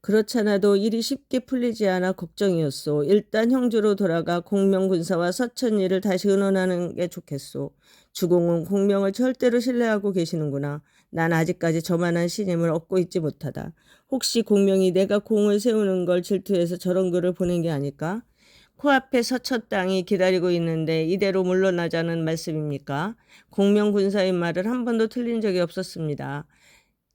그렇잖아도 일이 쉽게 풀리지 않아 걱정이었소. 일단 형주로 돌아가 공명군사와 서천리를 다시 의논하는 게 좋겠소. 주공은 공명을 절대로 신뢰하고 계시는구나. 난 아직까지 저만한 신임을 얻고 있지 못하다. 혹시 공명이 내가 공을 세우는 걸 질투해서 저런 글을 보낸 게 아닐까? 코앞에 서천 땅이 기다리고 있는데 이대로 물러나자는 말씀입니까? 공명군사의 말을 한 번도 틀린 적이 없었습니다.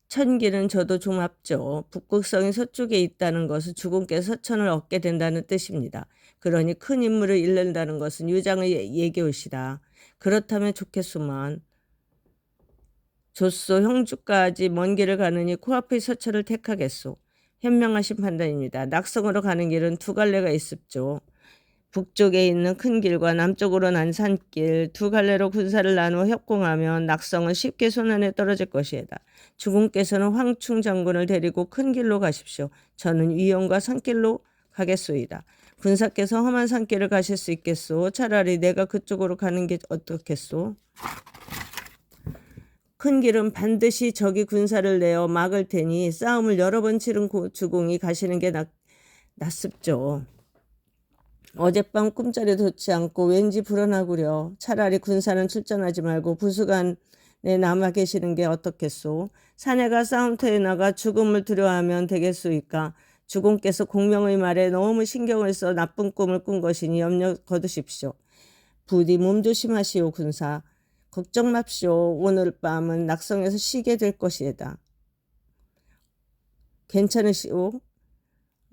천기는 저도 좀 앞죠. 북극성이 서쪽에 있다는 것은 주공께서 서천을 얻게 된다는 뜻입니다. 그러니 큰 인물을 잃는다는 것은 유장의 예교시다. 그렇다면 좋겠소만. 조소 형주까지 먼 길을 가느니 코앞의 서천을 택하겠소. 현명하신 판단입니다. 낙성으로 가는 길은 두 갈래가 있습죠. 북쪽에 있는 큰 길과 남쪽으로 난 산길 두 갈래로 군사를 나누어 협공하면 낙성은 쉽게 손안에 떨어질 것이다. 주공께서는 황충 장군을 데리고 큰 길로 가십시오. 저는 위원과 산길로 가겠소이다. 군사께서 험한 산길을 가실 수 있겠소. 차라리 내가 그쪽으로 가는 게 어떻겠소? 큰 길은 반드시 적이 군사를 내어 막을 테니 싸움을 여러 번 치른 주공이 가시는 게 낫습죠. 어젯밤 꿈자리도 좋지 않고 왠지 불안하구려. 차라리 군사는 출전하지 말고 부수간에 남아 계시는 게 어떻겠소? 사내가 싸움터에 나가 죽음을 두려워하면 되겠소이까? 주공께서 공명의 말에 너무 신경을 써 나쁜 꿈을 꾼 것이니 염려 거두십시오. 부디 몸조심하시오 군사. 걱정 맙시오. 오늘 밤은 낙성에서 쉬게 될 것이다. 괜찮으시오?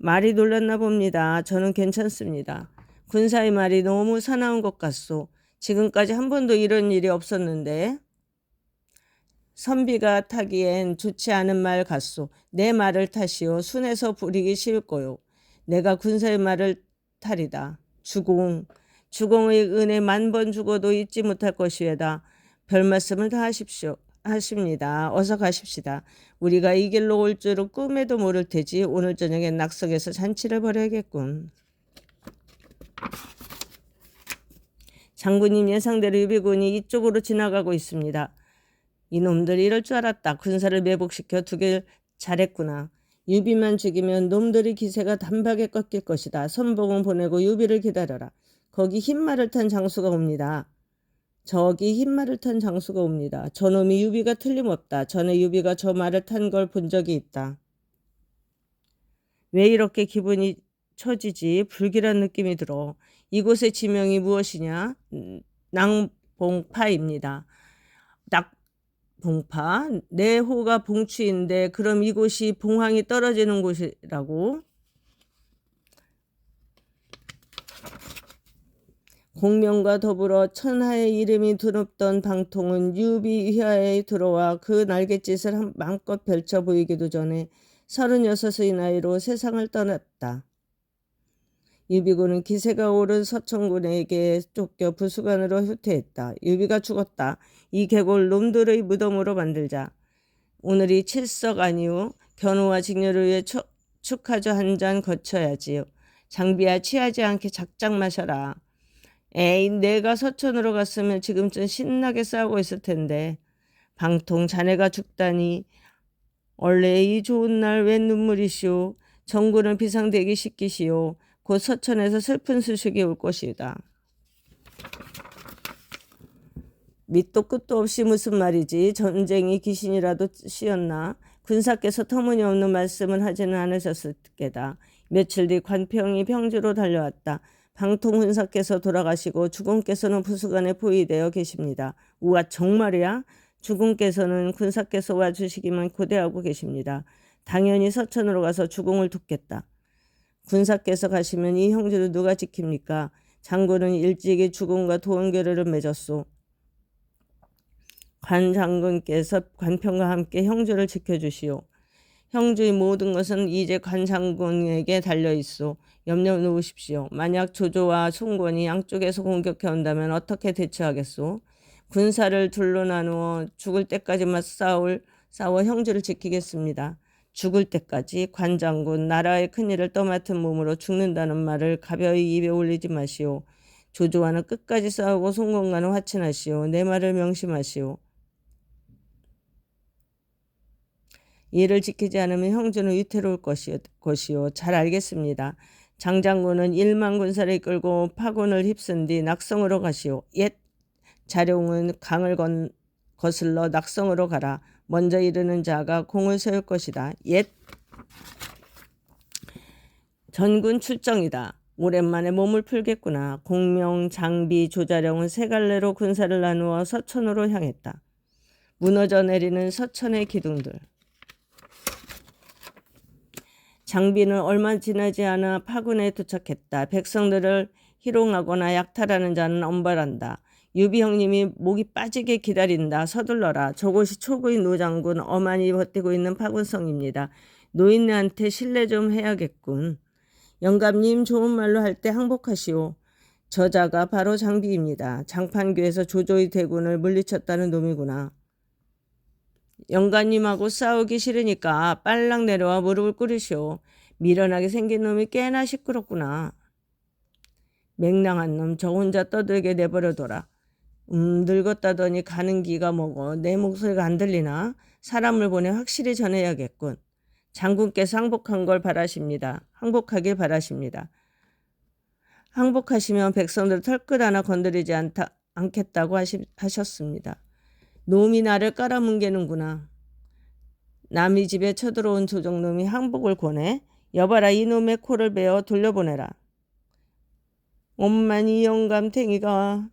말이 놀랐나 봅니다. 저는 괜찮습니다. 군사의 말이 너무 사나운 것 같소. 지금까지 한 번도 이런 일이 없었는데. 선비가 타기엔 좋지 않은 말 같소. 내 말을 타시오. 순해서 부리기 쉬울 거요. 내가 군사의 말을 타리다. 주공의 은혜 10,000번 죽어도 잊지 못할 것이외다. 별 말씀을 다 하십니다. 어서 가십시다. 우리가 이 길로 올 줄은 꿈에도 모를 테지. 오늘 저녁에 낙석에서 잔치를 벌여야겠군. 장군님 예상대로 유비군이 이쪽으로 지나가고 있습니다. 이놈들이 이럴 줄 알았다. 군사를 매복시켜 두길 잘했구나. 유비만 죽이면 놈들의 기세가 단박에 꺾일 것이다. 선봉을 보내고 유비를 기다려라. 거기 흰말을 탄 장수가 옵니다. 저기 흰말을 탄 장수가 옵니다. 저놈이 유비가 틀림없다. 전에 유비가 저 말을 탄 걸 본 적이 있다. 왜 이렇게 기분이 처지지? 불길한 느낌이 들어. 이곳의 지명이 무엇이냐? 낭봉파입니다. 낙봉파? 내 호가 봉추인데 그럼 이곳이 봉황이 떨어지는 곳이라고? 공명과 더불어 천하의 이름이 드높던 방통은 유비 휘하에 들어와 그 날갯짓을 마음껏 펼쳐 보이기도 전에 36의 나이로 세상을 떠났다. 유비군은 기세가 오른 서천군에게 쫓겨 부수관으로 후퇴했다. 유비가 죽었다. 이 계골 놈들의 무덤으로 만들자. 오늘이 칠석 아니오. 견우와 직녀를 위해 축하주 한 잔 거쳐야지요. 장비야 취하지 않게 작작 마셔라. 에이, 내가 서천으로 갔으면 지금쯤 신나게 싸우고 있을 텐데. 방통 자네가 죽다니. 원래 이 좋은 날 웬 눈물이시오. 정군을 비상대기 시키시오. 곧 서천에서 슬픈 소식이 올 것이다. 밑도 끝도 없이 무슨 말이지. 전쟁이 귀신이라도 씌었나. 군사께서 터무니없는 말씀을 하지는 않으셨을 게다. 며칠 뒤 관평이 평주로 달려왔다. 방통 훈사께서 돌아가시고 주공께서는 부수관에 포위되어 계십니다. 우와, 정말이야? 주공께서는 군사께서 와주시기만 고대하고 계십니다. 당연히 서천으로 가서 주공을 돕겠다. 군사께서 가시면 이 형제를 누가 지킵니까? 장군은 일찍이 주공과 도원결의를 맺었소. 관 장군께서 관평과 함께 형주를 지켜주시오. 형주의 모든 것은 이제 관 장군에게 달려있소. 염려 놓으십시오. 만약 조조와 송권이 양쪽에서 공격해 온다면 어떻게 대처하겠소? 군사를 둘로 나누어 죽을 때까지만 싸워 형주를 지키겠습니다. 죽을 때까지 관 장군, 나라의 큰일을 떠맡은 몸으로 죽는다는 말을 가벼이 입에 올리지 마시오. 조조와는 끝까지 싸우고 송권과는 화친하시오. 내 말을 명심하시오. 이를 지키지 않으면 형주는 위태로울 것이요. 잘 알겠습니다. 장장군은 1만 군사를 이끌고 파군을 휩쓴 뒤 낙성으로 가시오. 옛 자룡은 강을 거슬러 낙성으로 가라. 먼저 이르는 자가 공을 세울 것이다. 옛 전군 출정이다. 오랜만에 몸을 풀겠구나. 공명, 장비, 조자룡은 세 갈래로 군사를 나누어 서천으로 향했다. 무너져 내리는 서천의 기둥들. 장비는 얼마 지나지 않아 파군에 도착했다. 백성들을 희롱하거나 약탈하는 자는 엄벌한다. 유비 형님이 목이 빠지게 기다린다. 서둘러라. 저곳이 초구인 노장군 어만이 버티고 있는 파군성입니다. 노인네한테 신뢰 좀 해야겠군. 영감님 좋은 말로 할 때 항복하시오. 저자가 바로 장비입니다. 장판교에서 조조의 대군을 물리쳤다는 놈이구나. 영감님하고 싸우기 싫으니까 빨랑 내려와 무릎을 꿇으시오. 미련하게 생긴 놈이 꽤나 시끄럽구나. 맹랑한 놈 저 혼자 떠들게 내버려둬라. 늙었다더니 가는 기가 먹어. 내 목소리가 안 들리나? 사람을 보내 확실히 전해야겠군. 장군께서 항복하길 바라십니다. 항복하시면 백성들 털끝 하나 건드리지 않겠다고 하셨습니다. 놈이 나를 깔아뭉개는구나. 남의 집에 쳐들어온 조정놈이 항복을 권해? 여봐라, 이놈의 코를 베어 돌려보내라. 엄만 이 영감탱이가.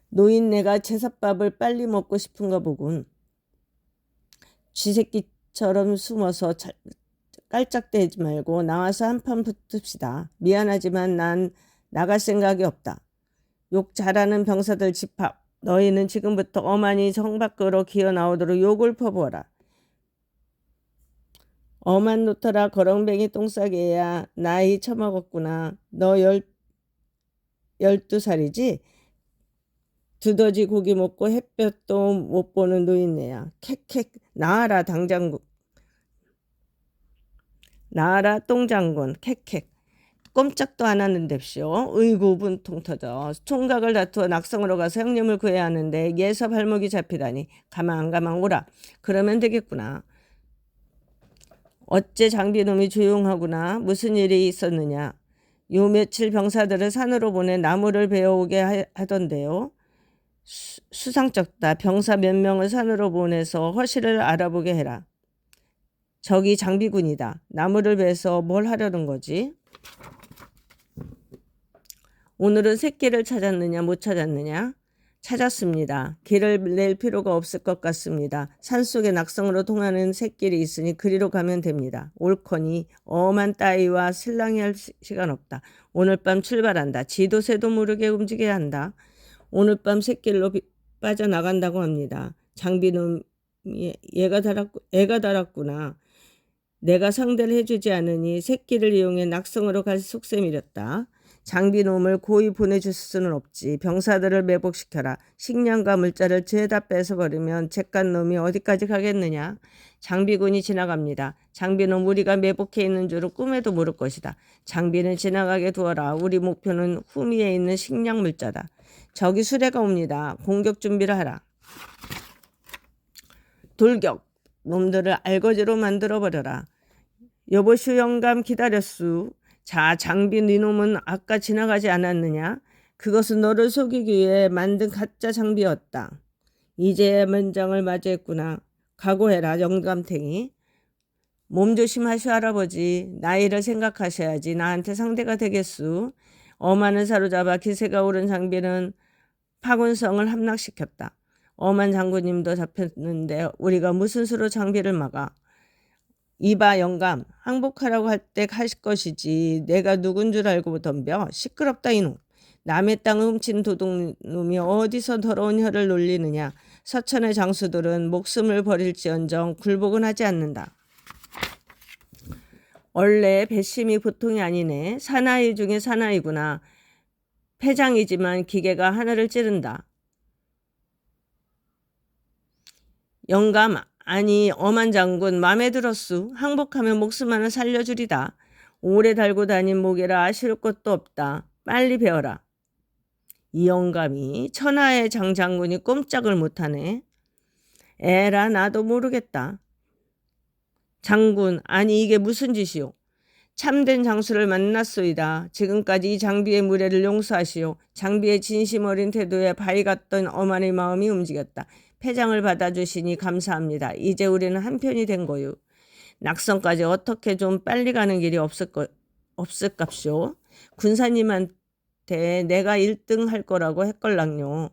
노인네가 제삿밥을 빨리 먹고 싶은가 보군. 쥐새끼처럼 숨어서 깔짝대지 말고 나와서 한판 붙읍시다. 미안하지만 난 나갈 생각이 없다. 욕 잘하는 병사들 집합. 너희는 지금부터 어만이 성 밖으로 기어 나오도록 욕을 퍼부어라. 어만 놓더라 거렁뱅이 똥싸개야. 나이 처먹었구나. 너 12살이지? 두더지 고기 먹고 햇볕도 못 보는 노인네야. 캑캑. 나와라 당장군. 나와라 똥장군. 캑캑. 꼼짝도 안 하는데쇼. 의구 분통 터져. 총각을 다투어 낙성으로 가서 형님을 구해야 하는데 예서 발목이 잡히다니. 가만 오라. 그러면 되겠구나. 어째 장비놈이 조용하구나. 무슨 일이 있었느냐. 요 며칠 병사들을 산으로 보내 나무를 베어오게 하던데요. 수상쩍다. 병사 몇 명을 산으로 보내서 허실을 알아보게 해라. 저기 장비군이다. 나무를 베서 뭘 하려는 거지? 오늘은 새끼를 찾았느냐 못 찾았느냐? 찾았습니다. 길을 낼 필요가 없을 것 같습니다. 산속에 낙성으로 통하는 샛길이 있으니 그리로 가면 됩니다. 옳거니 엄한 따위와 실랑이 할 시간 없다. 오늘 밤 출발한다. 지도 새도 모르게 움직여야 한다. 오늘 밤 샛길로 빠져나간다고 합니다. 장비놈이 애가 달았구나. 내가 상대를 해주지 않으니 샛길을 이용해 낙성으로 갈 속셈이렸다. 장비놈을 고이 보내줄 수는 없지. 병사들을 매복시켜라. 식량과 물자를 죄다 뺏어버리면 잿간놈이 어디까지 가겠느냐. 장비군이 지나갑니다. 장비놈 우리가 매복해 있는 줄은 꿈에도 모를 것이다. 장비는 지나가게 두어라. 우리 목표는 후미에 있는 식량 물자다. 저기 수레가 옵니다. 공격 준비를 하라. 돌격. 놈들을 알거지로 만들어버려라. 여보슈 영감 기다렸수. 자, 장비 니놈은 아까 지나가지 않았느냐? 그것은 너를 속이기 위해 만든 가짜 장비였다. 이제 면장을 맞이했구나. 각오해라 영감탱이. 몸조심하시오 할아버지. 나이를 생각하셔야지 나한테 상대가 되겠수. 어만을 사로잡아 기세가 오른 장비는 파군성을 함락시켰다. 어만 장군님도 잡혔는데 우리가 무슨 수로 장비를 막아. 이봐 영감, 항복하라고 할 때 하실 것이지 내가 누군 줄 알고 덤벼. 시끄럽다 이놈. 남의 땅을 훔친 도둑놈이 어디서 더러운 혀를 놀리느냐. 서천의 장수들은 목숨을 버릴지언정 굴복은 하지 않는다. 원래 배심이 보통이 아니네. 사나이 중에 사나이구나. 패장이지만 기계가 하늘을 찌른다. 영감, 아니 어만 장군 맘에 들었수. 항복하면 목숨 하나 살려주리다. 오래 달고 다닌 목이라 아쉬울 것도 없다. 빨리 배워라. 이 영감이 천하의 장장군이 꼼짝을 못하네. 에라 나도 모르겠다. 장군, 아니 이게 무슨 짓이오? 참된 장수를 만났소이다. 지금까지 이 장비의 무례를 용서하시오. 장비의 진심 어린 태도에 바위 같던 어머니 마음이 움직였다. 패장을 받아주시니 감사합니다. 이제 우리는 한편이 된 거요. 낙성까지 어떻게 좀 빨리 가는 길이 없을깝쇼? 군사님한테 내가 1등 할 거라고 했걸랑요.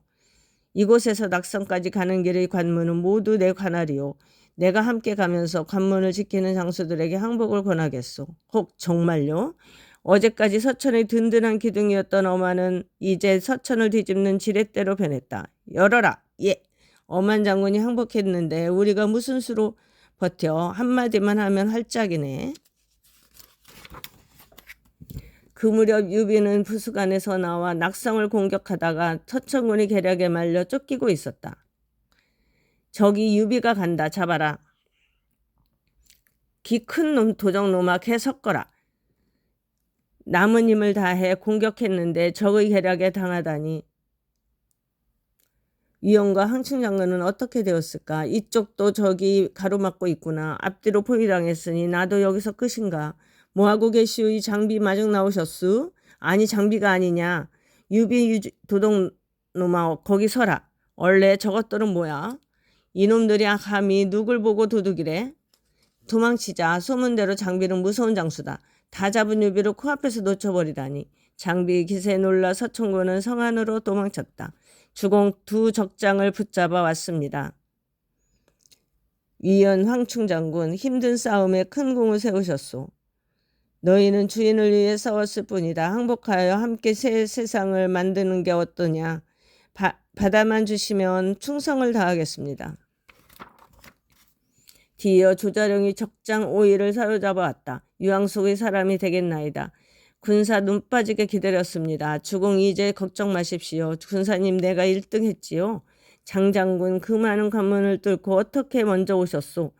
이곳에서 낙성까지 가는 길의 관문은 모두 내 관할이요. 내가 함께 가면서 관문을 지키는 장수들에게 항복을 권하겠소. 혹 정말요? 어제까지 서천의 든든한 기둥이었던 어만은 이제 서천을 뒤집는 지렛대로 변했다. 열어라. 예. 어만 장군이 항복했는데 우리가 무슨 수로 버텨? 한마디만 하면 할짝이네. 그 무렵 유비는 부수간에서 나와 낙성을 공격하다가 서천군이 계략에 말려 쫓기고 있었다. 저기 유비가 간다. 잡아라. 기 큰 놈 도적놈아 개 섞어라. 남은 힘을 다해 공격했는데 적의 계략에 당하다니. 위원과 항충장군은 어떻게 되었을까? 이쪽도 적이 가로막고 있구나. 앞뒤로 포위당했으니 나도 여기서 끝인가? 뭐하고 계시오? 이 장비 마중 나오셨수? 아니 장비가 아니냐. 유비 도둑놈아 거기 서라. 원래 저것들은 뭐야? 이놈들이 감히 누굴 보고 도둑이래? 도망치자. 소문대로 장비는 무서운 장수다. 다 잡은 유비를 코앞에서 놓쳐버리다니. 장비 기세에 놀라 서천군은 성 안으로 도망쳤다. 주공 두 적장을 붙잡아 왔습니다. 위원 황충장군 힘든 싸움에 큰 공을 세우셨소. 너희는 주인을 위해 싸웠을 뿐이다. 항복하여 함께 새 세상을 만드는 게 어떠냐. 바다만 주시면 충성을 다하겠습니다. 뒤이어 조자룡이 적장 오이를 사로잡아 왔다. 유황 속의 사람이 되겠나이다. 군사 눈 빠지게 기다렸습니다. 주공 이제 걱정 마십시오. 군사님 내가 1등 했지요. 장장군 그 많은 관문을 뚫고 어떻게 먼저 오셨소?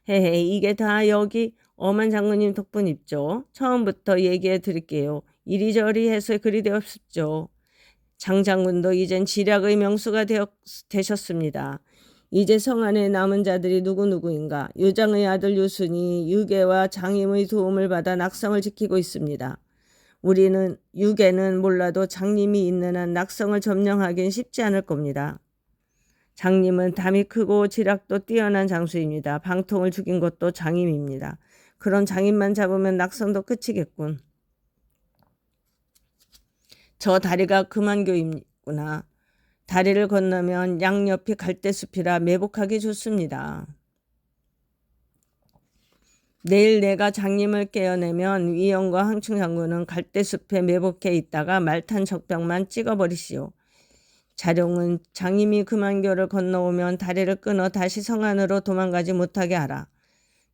헤헤 이게 다 여기 엄한 장군님 덕분 있죠. 처음부터 얘기해 드릴게요. 이리저리 해서 그리 되었죠. 장장군도 이젠 지략의 명수가 되셨습니다. 이제 성 안에 남은 자들이 누구누구인가? 유장의 아들 유순이 유계와 장임의 도움을 받아 낙성을 지키고 있습니다. 우리는 유계는 몰라도 장님이 있는 한 낙성을 점령하긴 쉽지 않을 겁니다. 장님은 담이 크고 지략도 뛰어난 장수입니다. 방통을 죽인 것도 장임입니다. 그런 장임만 잡으면 낙성도 끝이겠군. 저 다리가 금안교이구나. 다리를 건너면 양옆이 갈대숲이라 매복하기 좋습니다. 내일 내가 장님을 깨어내면 위원과 항충장군은 갈대숲에 매복해 있다가 말탄 적병만 찍어버리시오. 자룡은 장님이 금안교를 건너오면 다리를 끊어 다시 성 안으로 도망가지 못하게 하라.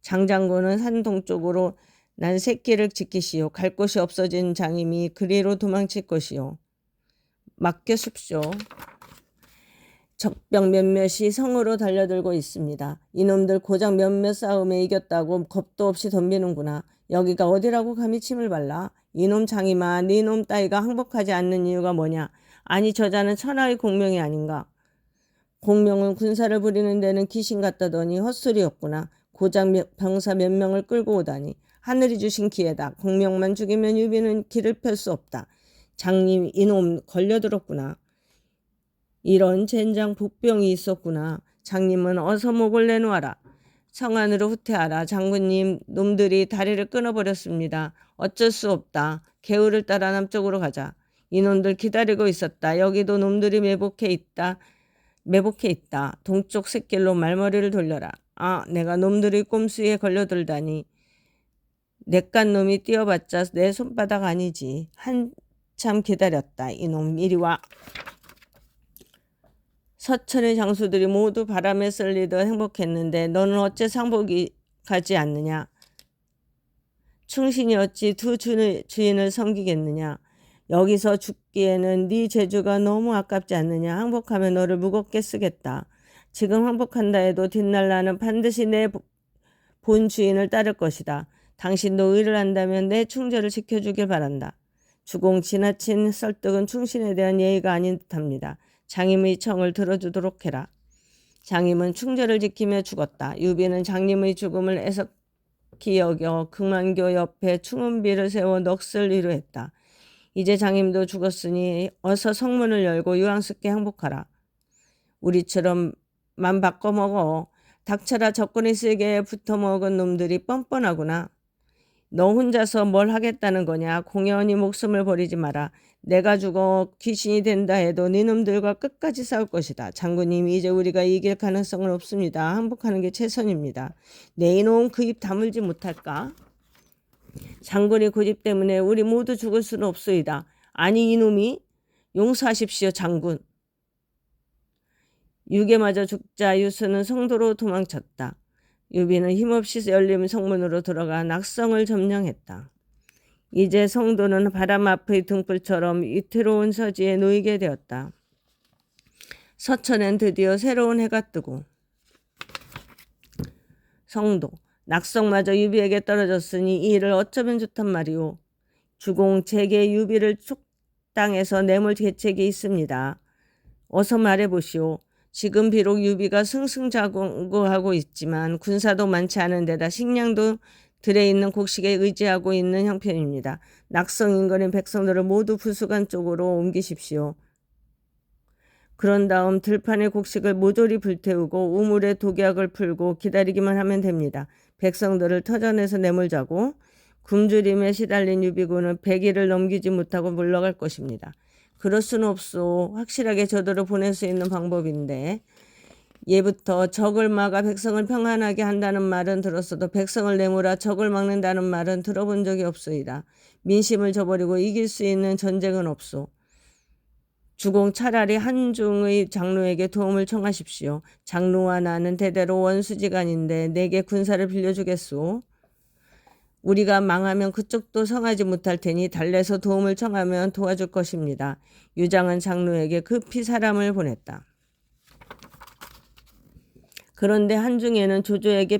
장장군은 산 동쪽으로 난 새끼를 지키시오. 갈 곳이 없어진 장님이 그리로 도망칠 것이오. 맡겨sup쇼. 적병 몇몇이 성으로 달려들고 있습니다. 이놈들 고작 몇몇 싸움에 이겼다고 겁도 없이 덤비는구나. 여기가 어디라고 감히 침을 발라? 이놈 장이마 네놈 따위가 항복하지 않는 이유가 뭐냐? 아니 저자는 천하의 공명이 아닌가? 공명은 군사를 부리는 데는 귀신 같다더니 헛소리였구나. 고작 병사 몇 명을 끌고 오다니. 하늘이 주신 기회다. 공명만 죽이면 유비는 길을 펼 수 없다. 장님 이놈 걸려들었구나. 이런 젠장 복병이 있었구나. 장님은 어서 목을 내놓아라. 성 안으로 후퇴하라. 장군님 놈들이 다리를 끊어버렸습니다. 어쩔 수 없다. 개울을 따라 남쪽으로 가자. 이놈들 기다리고 있었다. 여기도 놈들이 매복해 있다. 동쪽 샛길로 말머리를 돌려라. 아 내가 놈들의 꼼수에 걸려들다니. 내깟 놈이 뛰어봤자 내 손바닥 아니지. 한참 기다렸다. 이놈 이리 와. 서천의 장수들이 모두 바람에 쓸리듯 행복했는데 너는 어째 상복이 가지 않느냐? 충신이 어찌 두 주인을 섬기겠느냐? 여기서 죽기에는 네 재주가 너무 아깝지 않느냐? 항복하면 너를 무겁게 쓰겠다. 지금 항복한다 해도 뒷날 나는 반드시 내 본 주인을 따를 것이다. 당신도 의를 한다면 내 충절을 지켜주길 바란다. 주공 지나친 설득은 충신에 대한 예의가 아닌 듯합니다. 장임의 청을 들어주도록 해라. 장임은 충절을 지키며 죽었다. 유비는 장님의 죽음을 애석히 여겨 금안교 옆에 충은비를 세워 넋을 위로했다. 이제 장임도 죽었으니 어서 성문을 열고 유황스럽게 행복하라. 우리처럼 맘 바꿔 먹어. 닥쳐라. 적군의 세계에 붙어먹은 놈들이 뻔뻔하구나. 너 혼자서 뭘 하겠다는 거냐. 공연히 목숨을 버리지 마라. 내가 죽어 귀신이 된다 해도 니놈들과 끝까지 싸울 것이다. 장군님, 이제 우리가 이길 가능성은 없습니다. 항복하는 게 최선입니다. 내 이놈 그 입 다물지 못할까? 장군이 고집 때문에 우리 모두 죽을 수는 없소이다. 아니 이놈이? 용서하십시오 장군. 유괴마저 죽자 유수는 성도로 도망쳤다. 유비는 힘없이 열린 성문으로 들어가 낙성을 점령했다. 이제 성도는 바람 앞의 등불처럼 위태로운 서지에 놓이게 되었다. 서천엔 드디어 새로운 해가 뜨고 성도, 낙성마저 유비에게 떨어졌으니 이 일을 어쩌면 좋단 말이오. 주공, 제게 유비를 촉당해서 내몰 계책이 있습니다. 어서 말해보시오. 지금 비록 유비가 승승장구하고 있지만 군사도 많지 않은 데다 식량도 들에 있는 곡식에 의지하고 있는 형편입니다. 낙성 인근의 백성들을 모두 부수간 쪽으로 옮기십시오. 그런 다음 들판의 곡식을 모조리 불태우고 우물에 독약을 풀고 기다리기만 하면 됩니다. 백성들을 터전에서 내몰자고 굶주림에 시달린 유비군은 100일을 넘기지 못하고 물러갈 것입니다. 그럴 수는 없소. 확실하게 저들을 보낼 수 있는 방법인데 예부터 적을 막아 백성을 평안하게 한다는 말은 들었어도 백성을 내몰아 적을 막는다는 말은 들어본 적이 없소이다. 민심을 저버리고 이길 수 있는 전쟁은 없소. 주공, 차라리 한중의 장로에게 도움을 청하십시오. 장로와 나는 대대로 원수지간인데 내게 군사를 빌려주겠소. 우리가 망하면 그쪽도 성하지 못할 테니 달래서 도움을 청하면 도와줄 것입니다. 유장은 장로에게 급히 사람을 보냈다. 그런데 한중에는 조조에게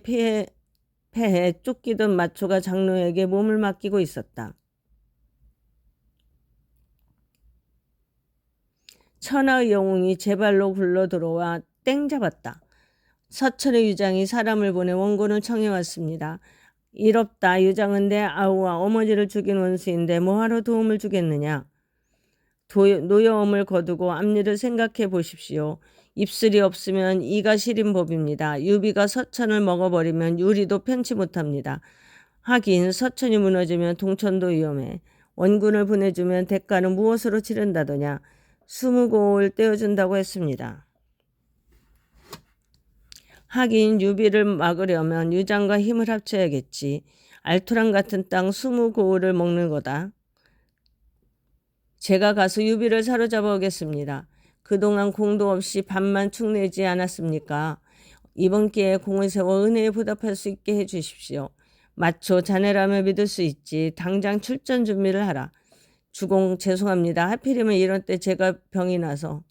패해 쫓기던 마초가 장로에게 몸을 맡기고 있었다. 천하의 영웅이 제 발로 굴러 들어와 땡 잡았다. 서천의 유장이 사람을 보내 원군을 청해왔습니다. 이롭다. 유장은 내 아우와 어머니를 죽인 원수인데 뭐하러 도움을 주겠느냐. 노여움을 거두고 앞일을 생각해 보십시오. 입술이 없으면 이가 시린 법입니다. 유비가 서천을 먹어버리면 유리도 편치 못합니다. 하긴 서천이 무너지면 동천도 위험해. 원군을 보내주면 대가는 무엇으로 치른다더냐. 20고을 떼어준다고 했습니다. 하긴 유비를 막으려면 유장과 힘을 합쳐야겠지. 알토란 같은 땅 20고을을 먹는 거다. 제가 가서 유비를 사로잡아 오겠습니다. 그동안 공도 없이 반만 축내지 않았습니까? 이번 기회에 공을 세워 은혜에 보답할 수 있게 해주십시오. 마초, 자네라면 믿을 수 있지. 당장 출전 준비를 하라. 주공, 죄송합니다. 하필이면 이런 때 제가 병이 나서.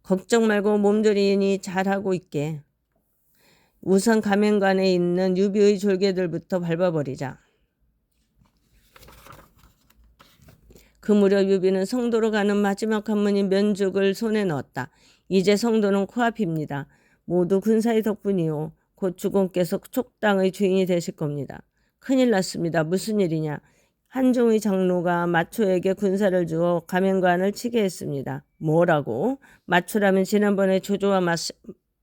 걱정 말고 몸조리니 잘하고 있게. 우선 가면관에 있는 유비의 졸개들부터 밟아버리자. 그 무렵 유비는 성도로 가는 마지막 관문인 면죽을 손에 넣었다. 이제 성도는 코앞입니다. 모두 군사의 덕분이요. 곧 주공께서 촉당의 주인이 되실 겁니다. 큰일 났습니다. 무슨 일이냐. 한중의 장로가 마초에게 군사를 주어 가면관을 치게 했습니다. 뭐라고? 마초라면 지난번에 조조와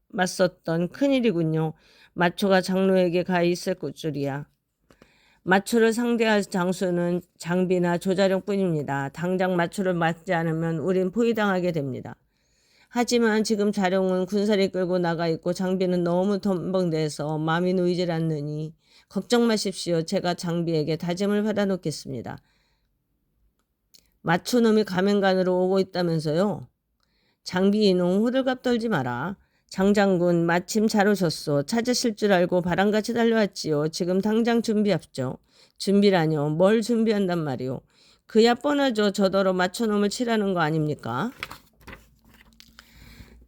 맞섰던 큰일이군요. 마초가 장로에게 가 있을 줄이야. 마초를 상대할 장수는 장비나 조자룡뿐입니다. 당장 마초를 맞지 않으면 우린 포위당하게 됩니다. 하지만 지금 자룡은 군사를 끌고 나가 있고 장비는 너무 덤벙대서 마음이 놓이질 않느니 걱정 마십시오. 제가 장비에게 다짐을 받아놓겠습니다. 마초놈이 가면간으로 오고 있다면서요? 장비 이놈 호들갑 떨지 마라. 장장군 마침 잘 오셨소. 찾으실 줄 알고 바람같이 달려왔지요. 지금 당장 준비합시오. 준비라뇨. 뭘 준비한단 말이오. 그야 뻔하죠. 저더러 마초놈을 치라는 거 아닙니까?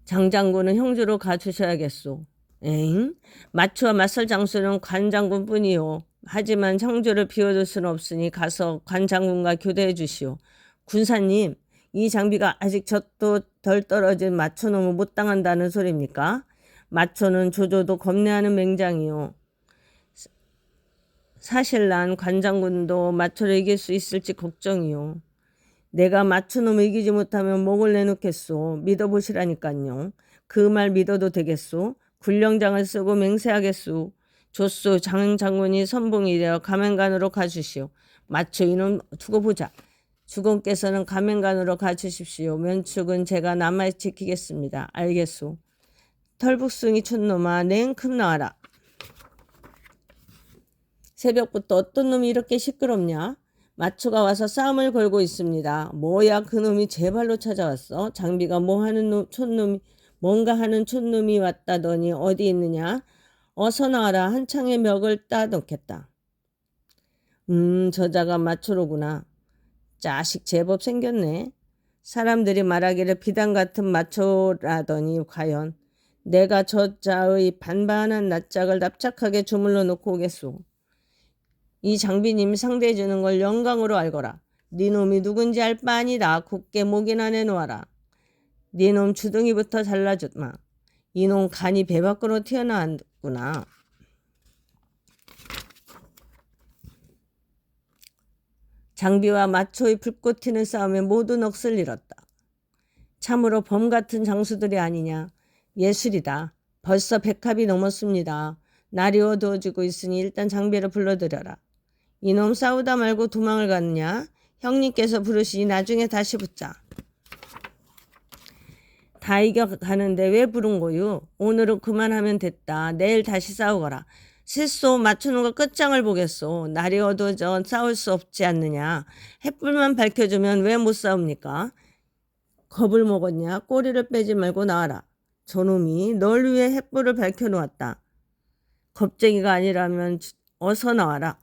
장장군은 형주로 가주셔야겠소. 에잉? 마초와 맞설 장수는 관장군뿐이요. 하지만 형주를 비워둘 수는 없으니 가서 관장군과 교대해 주시오. 군사님, 이 장비가 아직 젖도 덜 떨어진 마초놈을 못 당한다는 소리입니까? 마초는 조조도 겁내하는 맹장이요. 사실 난 관장군도 마초를 이길 수 있을지 걱정이요. 내가 마초놈을 이기지 못하면 목을 내놓겠소. 믿어보시라니깐요. 그 말 믿어도 되겠소? 군령장을 쓰고 맹세하겠소. 조소 장장군이 선봉이 되어 가맹간으로 가주시오. 마초 이놈 두고 보자. 주공께서는 가맹간으로 가주십시오. 면축은 제가 남아 지키겠습니다. 알겠소. 털북숭이 촌놈아 냉큼 나와라. 새벽부터 어떤 놈이 이렇게 시끄럽냐? 마초가 와서 싸움을 걸고 있습니다. 뭐야 그놈이 제 발로 찾아왔어? 장비가 뭔가 하는 촌놈이 왔다더니 어디 있느냐? 어서 나와라. 한 창의 멱을 따놓겠다. 저자가 마초로구나. 자식 제법 생겼네. 사람들이 말하기를 비단 같은 마초라더니 과연 내가 저자의 반반한 낯짝을 납작하게 주물러 놓고 오겠소. 이 장비님이 상대해주는 걸 영광으로 알거라. 네 놈이 누군지 알 바 아니다. 굳게 목이나 내놓아라. 네 놈 주둥이부터 잘라주마. 이놈 간이 배 밖으로 튀어나왔구나. 장비와 마초의 불꽃 튀는 싸움에 모두 넋을 잃었다. 참으로 범 같은 장수들이 아니냐. 예술이다. 벌써 100합이 넘었습니다. 날이 어두워지고 있으니 일단 장비를 불러들여라. 이놈 싸우다 말고 도망을 갔느냐? 형님께서 부르시니 나중에 다시 붙자. 다 이겨가는데 왜 부른 거유? 오늘은 그만하면 됐다. 내일 다시 싸우거라. 실소 맞추는 거 끝장을 보겠소. 날이 어두워져 싸울 수 없지 않느냐. 햇불만 밝혀주면 왜 못 싸웁니까? 겁을 먹었냐? 꼬리를 빼지 말고 나와라. 저놈이 널 위해 햇불을 밝혀놓았다. 겁쟁이가 아니라면 어서 나와라.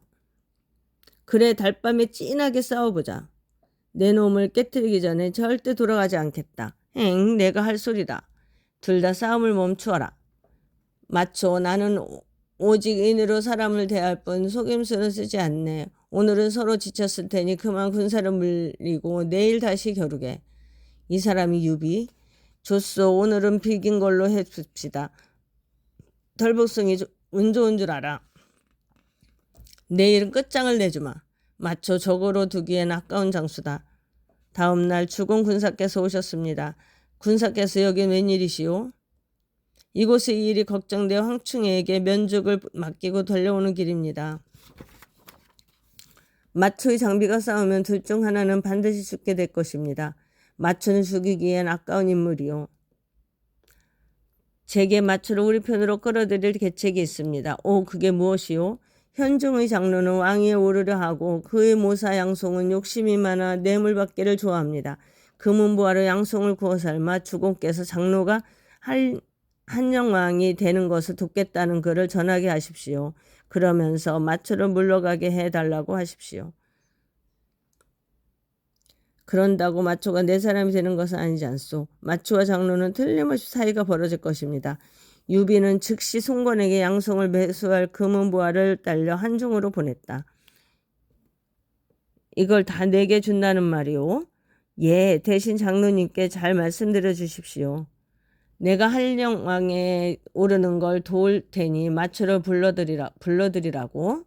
그래 달밤에 찐하게 싸워보자. 내 놈을 깨뜨리기 전에 절대 돌아가지 않겠다. 내가 할 소리다. 둘 다 싸움을 멈추어라. 마초 나는 오직 인으로 사람을 대할 뿐 속임수는 쓰지 않네. 오늘은 서로 지쳤을 테니 그만 군사를 물리고 내일 다시 겨루게. 이 사람이 유비? 좋소. 오늘은 비긴 걸로 해줍시다. 덜복숭이 운 좋은 줄 알아. 내일은 끝장을 내주마. 마초 적으로 두기엔 아까운 장수다. 다음날 주공 군사께서 오셨습니다. 군사께서 여긴 웬일이시오? 이곳의 일이 걱정되어 황충에게 면죽을 맡기고 달려오는 길입니다. 마초의 장비가 싸우면 둘 중 하나는 반드시 죽게 될 것입니다. 마초는 죽이기엔 아까운 인물이요. 제게 마초를 우리 편으로 끌어들일 계책이 있습니다. 그게 무엇이요? 현중의 장로는 왕위에 오르려 하고 그의 모사 양송은 욕심이 많아 뇌물받기를 좋아합니다. 금은보화로 양송을 구워 삶아 주공께서 장로가 한영왕이 되는 것을 돕겠다는 글을 전하게 하십시오. 그러면서 마초를 물러가게 해달라고 하십시오. 그런다고 마초가 내 사람이 되는 것은 아니지 않소. 마초와 장로는 틀림없이 사이가 벌어질 것입니다. 유비는 즉시 송건에게 양송을 매수할 금은보화를 딸려 한중으로 보냈다. 이걸 다 내게 준다는 말이오? 예, 대신 장로님께 잘 말씀드려 주십시오. 내가 한영왕에 오르는 걸 도울 테니 마초를 불러드리라고.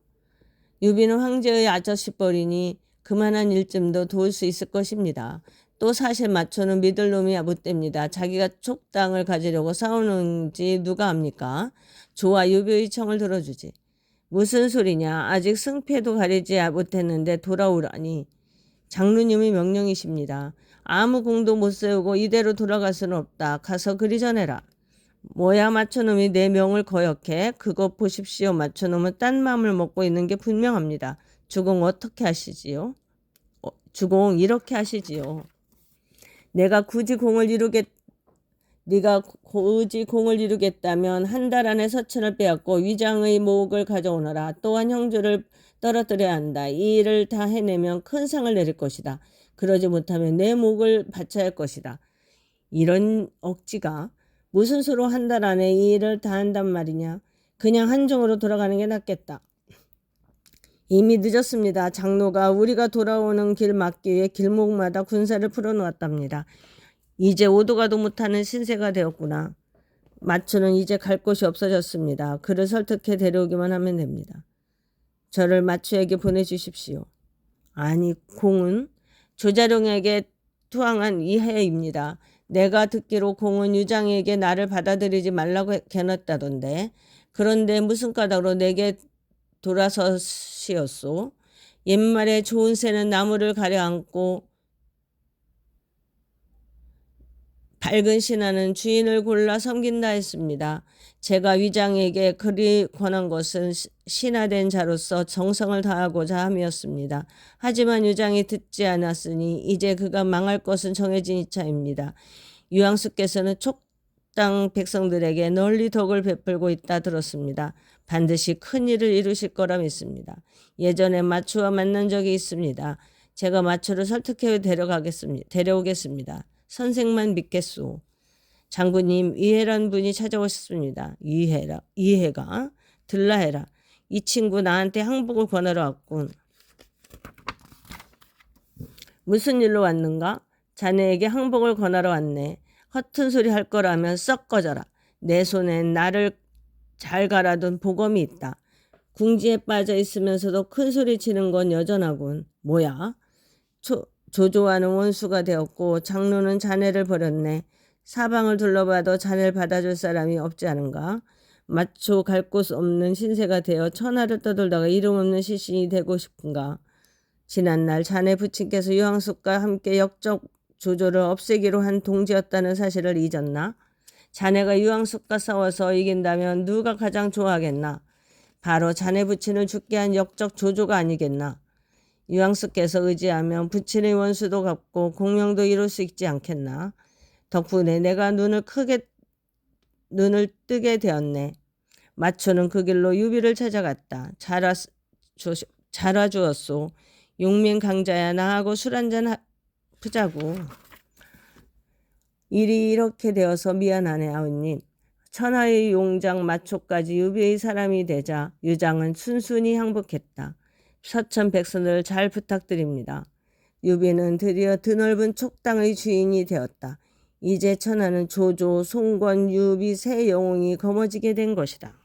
유비는 황제의 아저씨뻘이니 그만한 일쯤도 도울 수 있을 것입니다. 또 사실 마초는 믿을 놈이 못 됩니다. 자기가 촉당을 가지려고 싸우는지 누가 압니까? 좋아, 유비의 청을 들어주지. 무슨 소리냐? 아직 승패도 가리지 못했는데 돌아오라니. 장로님의 명령이십니다. 아무 공도 못 세우고 이대로 돌아갈 수는 없다. 가서 그리 전해라. 뭐야 마초놈이 내 명을 거역해? 그것 보십시오. 마초놈은 딴 맘을 먹고 있는 게 분명합니다. 주공 어떻게 하시지요? 주공 이렇게 하시지요. 네가 굳이 공을 이루겠다면 한 달 안에 서천을 빼앗고 위장의 목을 가져오너라. 또한 형주를 떨어뜨려야 한다. 이 일을 다 해내면 큰 상을 내릴 것이다. 그러지 못하면 내 목을 바쳐야 할 것이다. 이런 억지가 무슨 수로 한 달 안에 이 일을 다 한단 말이냐. 그냥 한중으로 돌아가는 게 낫겠다. 이미 늦었습니다. 장로가 우리가 돌아오는 길 막기 위해 길목마다 군사를 풀어놓았답니다. 이제 오도 가도 못하는 신세가 되었구나. 마초는 이제 갈 곳이 없어졌습니다. 그를 설득해 데려오기만 하면 됩니다. 저를 마초에게 보내주십시오. 아니, 공은 조자룡에게 투항한 이해입니다. 내가 듣기로 공은 유장에게 나를 받아들이지 말라고 개놨다던데. 그런데 무슨 까닭으로 내게 돌아서시었소? 옛말에 좋은 새는 나무를 가려앉고 밝은 신하는 주인을 골라 섬긴다 했습니다. 제가 위장에게 그리 권한 것은 신하된 자로서 정성을 다하고자 함이었습니다. 하지만 위장이 듣지 않았으니 이제 그가 망할 것은 정해진 이차입니다. 유황수께서는 촉당 백성들에게 널리 덕을 베풀고 있다 들었습니다. 반드시 큰 일을 이루실 거라 믿습니다. 예전에 마초와 만난 적이 있습니다. 제가 마초를 설득해 데려오겠습니다. 선생만 믿겠소. 장군님, 이해란 분이 찾아오셨습니다. 이해가? 들라해라. 이 친구 나한테 항복을 권하러 왔군. 무슨 일로 왔는가? 자네에게 항복을 권하러 왔네. 허튼 소리 할 거라면 썩 꺼져라. 내 손엔 나를 잘 갈아둔 보검이 있다. 궁지에 빠져 있으면서도 큰 소리 치는 건 여전하군. 뭐야? 조조와는 원수가 되었고 장로는 자네를 버렸네. 사방을 둘러봐도 자네를 받아줄 사람이 없지 않은가? 마초 갈 곳 없는 신세가 되어 천하를 떠돌다가 이름 없는 시신이 되고 싶은가? 지난날 자네 부친께서 유황숙과 함께 역적 조조를 없애기로 한 동지였다는 사실을 잊었나? 자네가 유황숙과 싸워서 이긴다면 누가 가장 좋아하겠나? 바로 자네 부친을 죽게 한 역적 조조가 아니겠나? 유황숙께서 의지하면 부친의 원수도 갚고 공명도 이룰 수 있지 않겠나? 덕분에 내가 눈을 뜨게 되었네. 마초는 그 길로 유비를 찾아갔다. 잘 와주었소. 용맹 강자야, 나하고 술 한잔 푸자고. 일이 이렇게 되어서 미안하네, 아우님. 천하의 용장 마초까지 유비의 사람이 되자 유장은 순순히 항복했다. 서천 백성들 잘 부탁드립니다. 유비는 드디어 드넓은 촉당의 주인이 되었다. 이제 천하는 조조, 송권, 유비 세 영웅이 거머쥐게 된 것이다.